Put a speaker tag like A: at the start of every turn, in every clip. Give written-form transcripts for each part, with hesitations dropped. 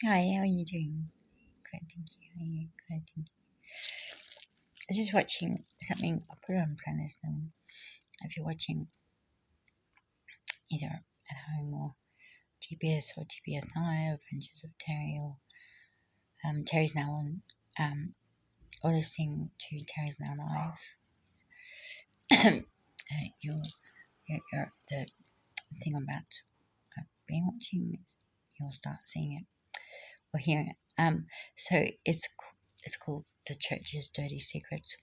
A: Hi, how are you doing? Great, thank you. How are you? Good, thank you. I was just watching something. I'll put it on playlist. If you're watching either at home or TBS or TBS Live, Adventures of Terry, or Terry's Now on, or listening to Terry's Now Live, the thing I'm about being watching, you'll start seeing it or hearing it. So it's called The Church's Dirty Secrets.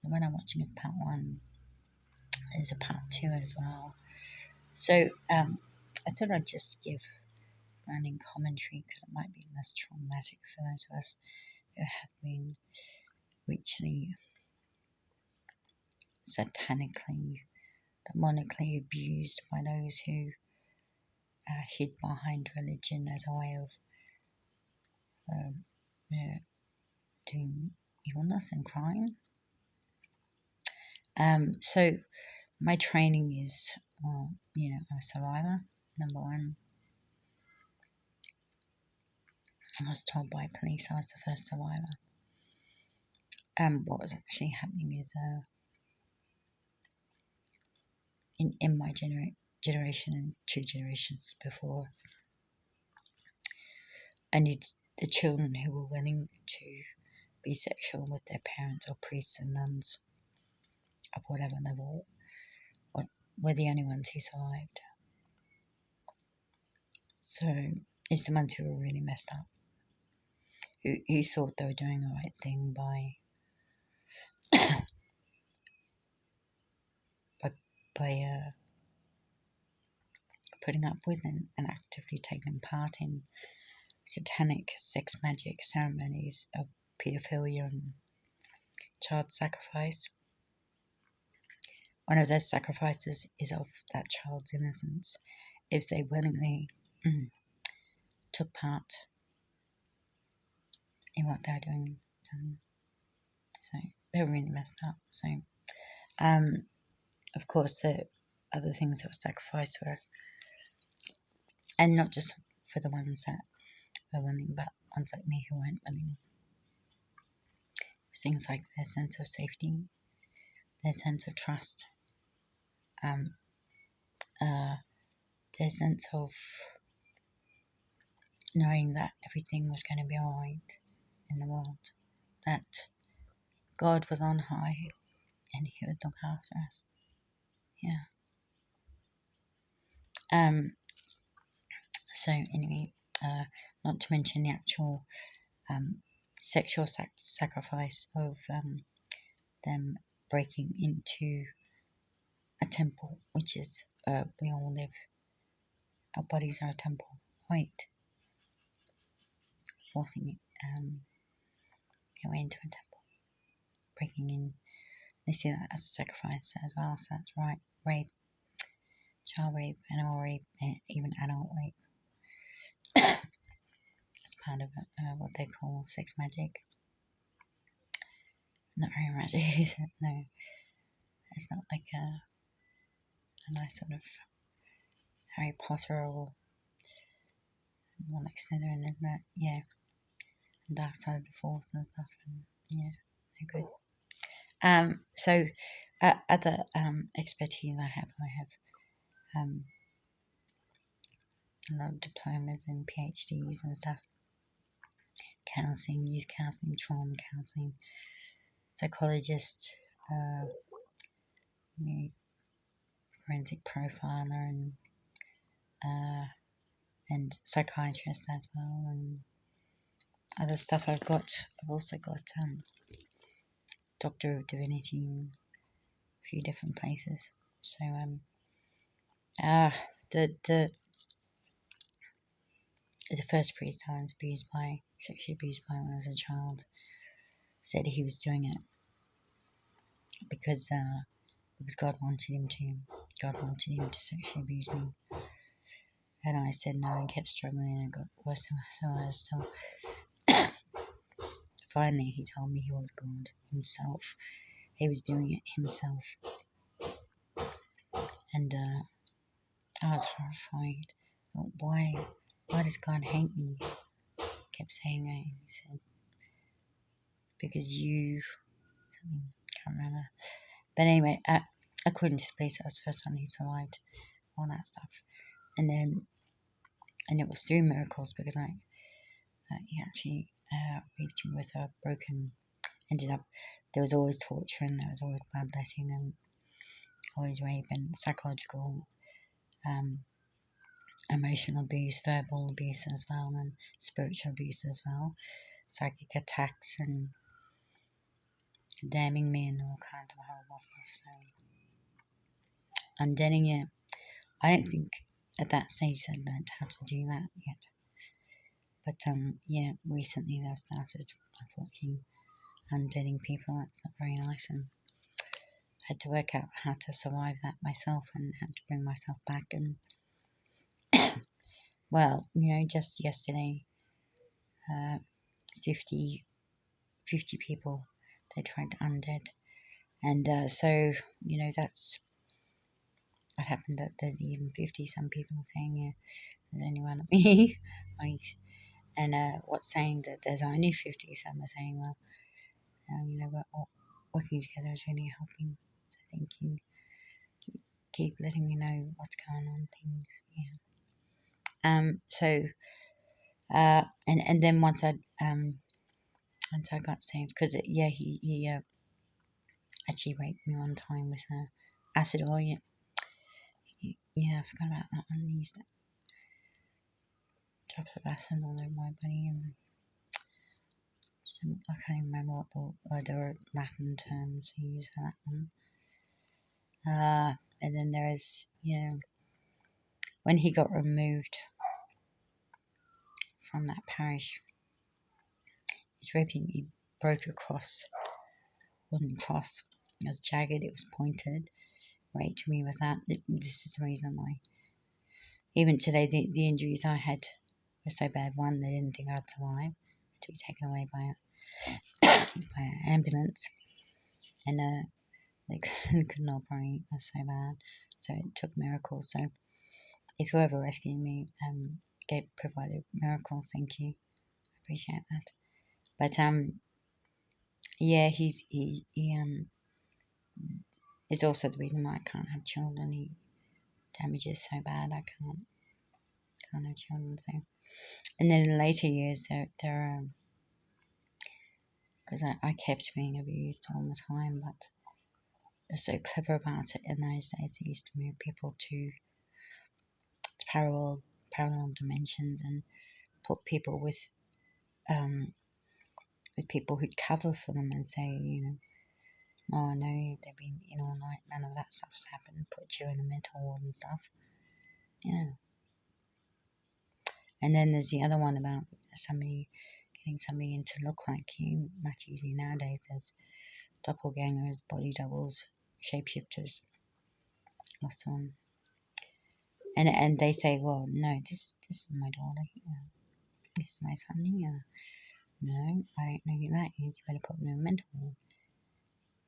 A: The one I'm watching is part one. There's a part two as well. So I thought I'd just give running commentary because it might be less traumatic for those of us who have been richly, satanically, demonically abused by those who hid behind religion as a way of doing evilness and crime. So my training is, I'm a survivor. Number one, I was told by police I was the first survivor. What was actually happening is in my generation and 2 generations before, and it's the children who were willing to be sexual with their parents or priests and nuns of whatever level were the only ones who survived. So it's the ones who were really messed up, who thought they were doing the right thing by putting up with and actively taking part in satanic sex magic ceremonies of paedophilia and child sacrifice. One of those sacrifices is of that child's innocence if they willingly took part in what they're doing. So they're really messed up. So, of course, the other things that were sacrificed were, and not just for the ones that were willing, but ones like me who weren't willing. Things like their sense of safety, their sense of trust, their sense of knowing that everything was going to be alright in the world, that God was on high and He would look after us. Yeah. So anyway, not to mention the actual sexual sacrifice of them breaking into a temple, which is we all live. Our bodies are a temple. Wait, forcing your way into a temple, breaking in. They see that as a sacrifice as well. So that's right. Rape, child rape, animal rape, and even adult rape. It's part of what they call sex magic. Not very magic, is it? No, it's not like a nice sort of Harry Potter or more like Slytherin, isn't it? Yeah, and Dark Side of the Force and stuff. And yeah, they're good. So other expertise I have a lot of diplomas and PhDs and stuff. Counselling, youth counselling, trauma counselling, psychologist, forensic profiler, and psychiatrist as well, and other stuff. I've also got Doctor of Divinity in a few different places. So the first priest I was sexually abused by when I was a child, said he was doing it because God wanted him to. God wanted him to sexually abuse me. And I said no and kept struggling, and it got worse and worse. So finally he told me he was God himself. He was doing it himself. And I was horrified. Why why does God hate me? Kept saying it. He said, because you, something, can't remember. But anyway, according to the police, that was the first time he survived all that stuff. And it was through miracles, because he actually reached me with a broken, ended up, there was always torture, and there was always bloodletting, and always rape, and psychological, emotional abuse, verbal abuse as well, and spiritual abuse as well, psychic attacks, and damning me, and all kinds of horrible stuff. So, undeading it, I don't think at that stage they learned how to do that yet. But yeah, recently they've started, unfortunately, undeading people. That's not very nice, and I had to work out how to survive that myself, and had to bring myself back. And well, just yesterday, 50 people they tried to undead, and so that's what happened. That there's even 50 some people saying, yeah, there's only one of me, right? And what's saying that there's only 50, some are saying, well, we're all working together is really helping. So thank you. Keep letting me know what's going on, things. Yeah. So and then once I got saved, because he actually raped me one time with acid oil. Yeah, I forgot about that one. He used drops of acid all over my body, and I can't even remember what the Latin terms he used for that one. And then there is, when he got removed from that parish, his raping, he broke a cross, wooden cross. It was jagged, it was pointed. Raped me with that. This is the reason why. Even today, the injuries I had were so bad. One, they didn't think I'd survive. To be taken away by an ambulance, and they couldn't operate. It was so bad. So it took miracles. So if whoever rescued me provided miracles, thank you. I appreciate that. But yeah, he is also the reason why I can't have children. He damages so bad I can't have children. So, and then in later years, there because I kept being abused all the time, but they're so clever about it. In those days, they used to move people to parallel dimensions, and put people with people who'd cover for them, and say, oh no, they've been in all night, none of that stuff's happened, put you in a mental ward and stuff. Yeah. And then there's the other one about getting somebody in to look like you. Much easier nowadays. There's doppelgangers, body doubles, shapeshifters, lots of them. And they say, well, no, this is my daughter. This is my son. No, I don't know you that. You better put me in a mental ward.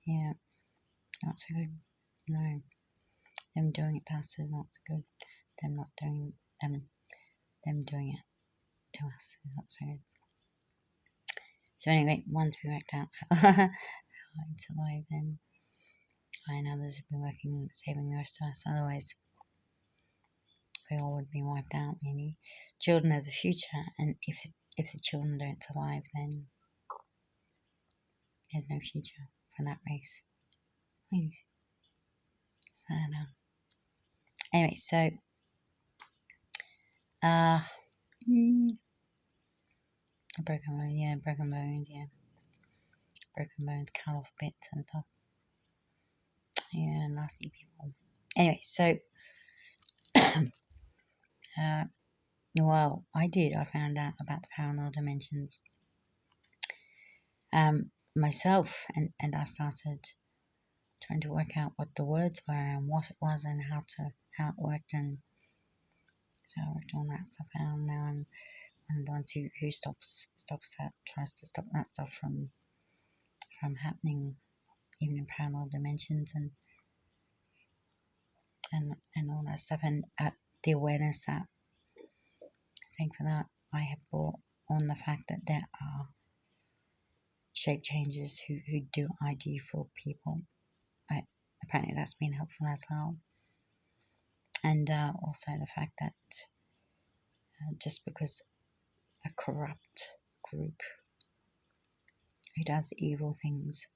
A: Yeah, not so good. No, them doing it to us is not so good. Them not doing them doing it to us is not so good. So anyway, once we worked out how I'd survive, then I and others have been working, saving the rest of us. Otherwise, we all would be wiped out, really. Children are the future, and if the children don't survive, then there's no future for that race. Please. So, anyway, so broken bones, cut off bits and stuff. Yeah, nasty people. Anyway, so well, I found out about the parallel dimensions myself, and I started trying to work out what the words were and what it was and how it worked, and so I worked all that stuff out. And now I'm one of the ones who stops that, tries to stop that stuff from happening, even in parallel dimensions, and all that stuff, and the awareness that think for that, I have brought on the fact that there are shape changers who do ID for people. Apparently that's been helpful as well. And also the fact that just because a corrupt group who does evil things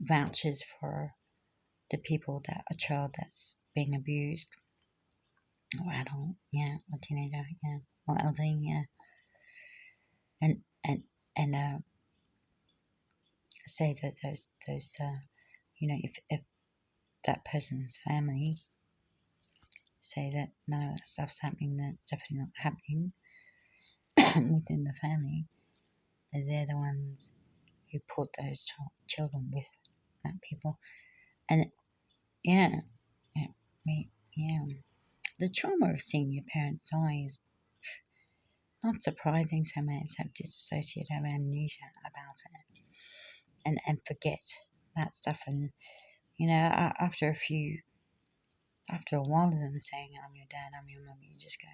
A: vouches for the people that a child that's being abused, or adult, yeah, or teenager, yeah, or elderly, yeah, and say that those if that person's family say that none of that stuff's happening, that's definitely not happening within the family, they're the ones who put those children with that people, and yeah, the trauma of seeing your parents die is not surprising. So many have dissociative amnesia about it, and forget that stuff, and after a while of them saying, "I'm your dad, I'm your mum," you just go,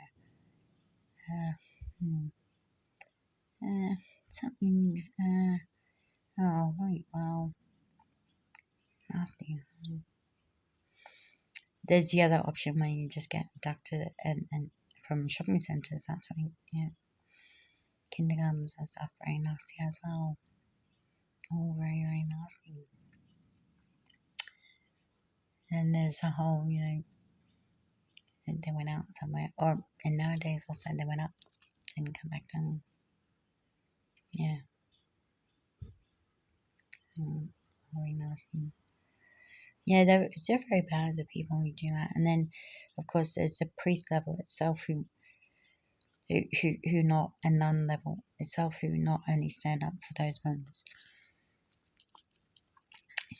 A: hmm, something, oh, right, well, nasty. There's the other option where you just get abducted and from shopping centres, that's right, yeah. Kindergartens and stuff, very nasty as well. All very, very nasty. And there's a whole, they went out somewhere, and nowadays also they went up, didn't come back down. Yeah. Very nasty. Yeah, they're very bad, the people who do that. And then, of course, there's the priest level itself who not, and nun level itself who not only stand up for those ones,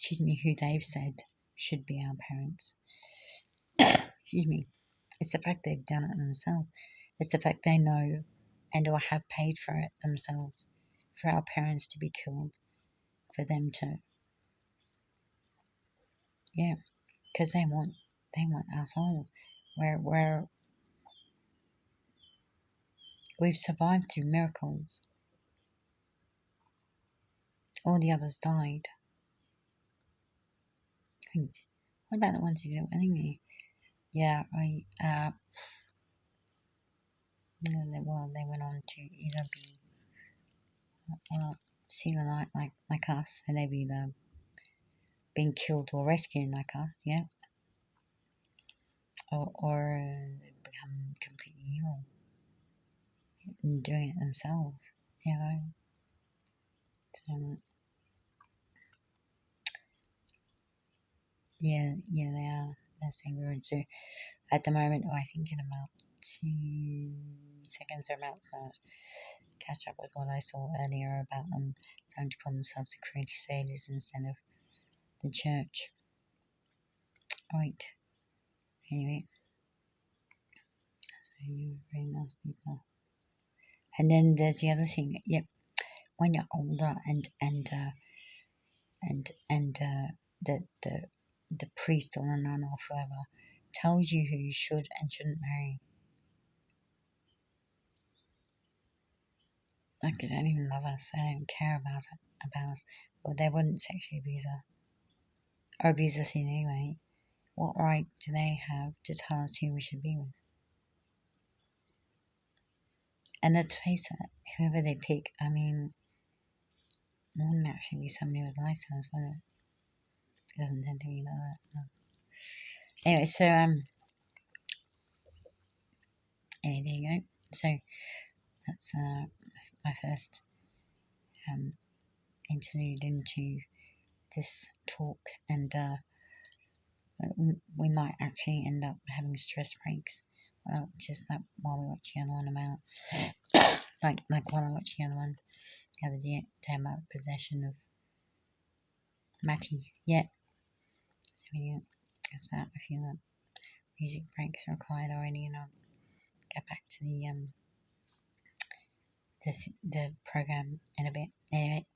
A: who they've said should be our parents. Excuse me. It's the fact they've done it themselves. It's the fact they know and or have paid for it themselves, for our parents to be killed, for them to, yeah, because they want our souls. Where we've survived through miracles. All the others died. What about the ones who didn't willingly? Yeah, they went on to either be see the light like us, and they've either been killed or rescued like us, yeah, or become completely evil and doing it themselves, you know. So, yeah, they are. They're saying we're in. So at the moment, I think in about 2 seconds or about to catch up with what I saw earlier about them trying to call themselves the Crusaders instead of the church. Right. Anyway, so you very nasty stuff. And then there's the other thing. Yep. When you're older and the priest or the nun or whoever tells you who you should and shouldn't marry. Like, they don't even love us. They don't care about us. Well, they wouldn't sexually abuse us or abuse us in any way. What right do they have to tell us who we should be with? And let's face it, whoever they pick, I mean, it wouldn't actually be somebody with license, would it? It doesn't tend to be like that. No. Anyway, so anyway, there you go. So that's my first interlude into this talk, and we might actually end up having stress breaks, just like while we watch the other one about, like while I watched the other one the other day about the possession of Matty. Yeah, so yeah, that's that. I feel that music breaks are required already, and I'll get back to the program in a bit. Anyway,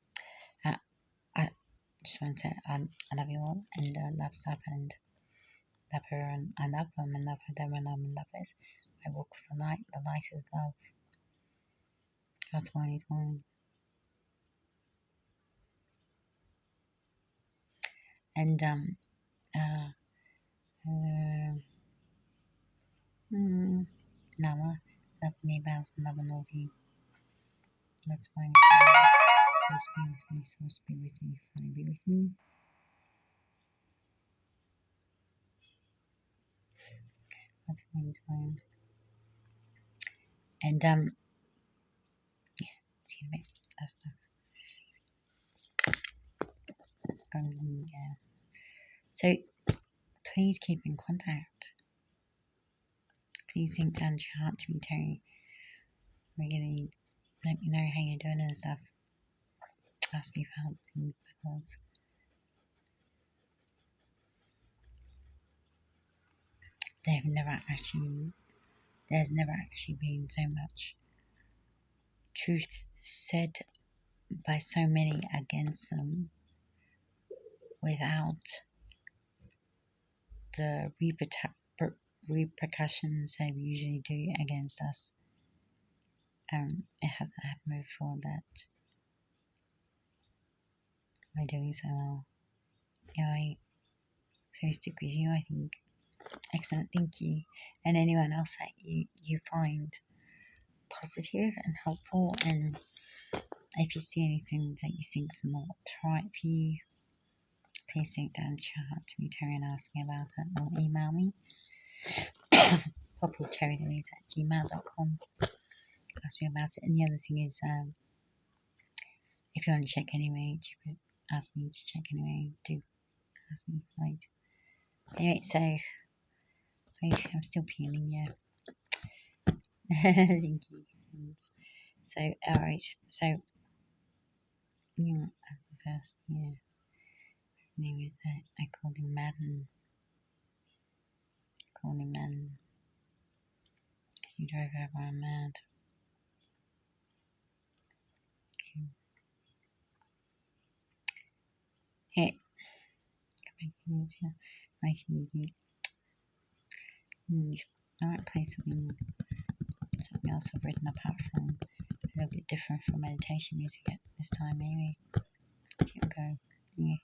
A: I just want to say I love you all, and love stuff, and love her, and I love them, and love them, and I'm in love with. because the light is love. That's why he's mine. And Nama, love me, bounce, love and love you. That's why force be with me, source be with me, fire be with me. That's why he's mine. And yes, see you in a bit. That stuff. Yeah. So please keep in contact. Please think down to your heart to me, Terry. Regularly let me know how you're doing and stuff. Ask me for help things because there's never actually been so much truth said by so many against them without the repercussions they usually do against us. It hasn't happened before that we're doing so well. Yeah, so stick with you, I think. Excellent, thank you. And anyone else that you find positive and helpful, and if you see anything that you think's not right for you, please think down to your heart to me, Terry, and ask me about it, or email me. populterrylouise@gmail.com. Ask me about it. And the other thing is, if you want to check anyway, ask me to check anyway, do ask me, right? Anyway, so I'm still peeling, yeah. Thank you. So, alright, so, yeah, that's the first, yeah. His name is that, I called him Madden. Because he drove over a mad. Hey, come back here. Nice music. I might play something else I've written apart from a little bit different from meditation music at this time, maybe. See how it go. Yeah.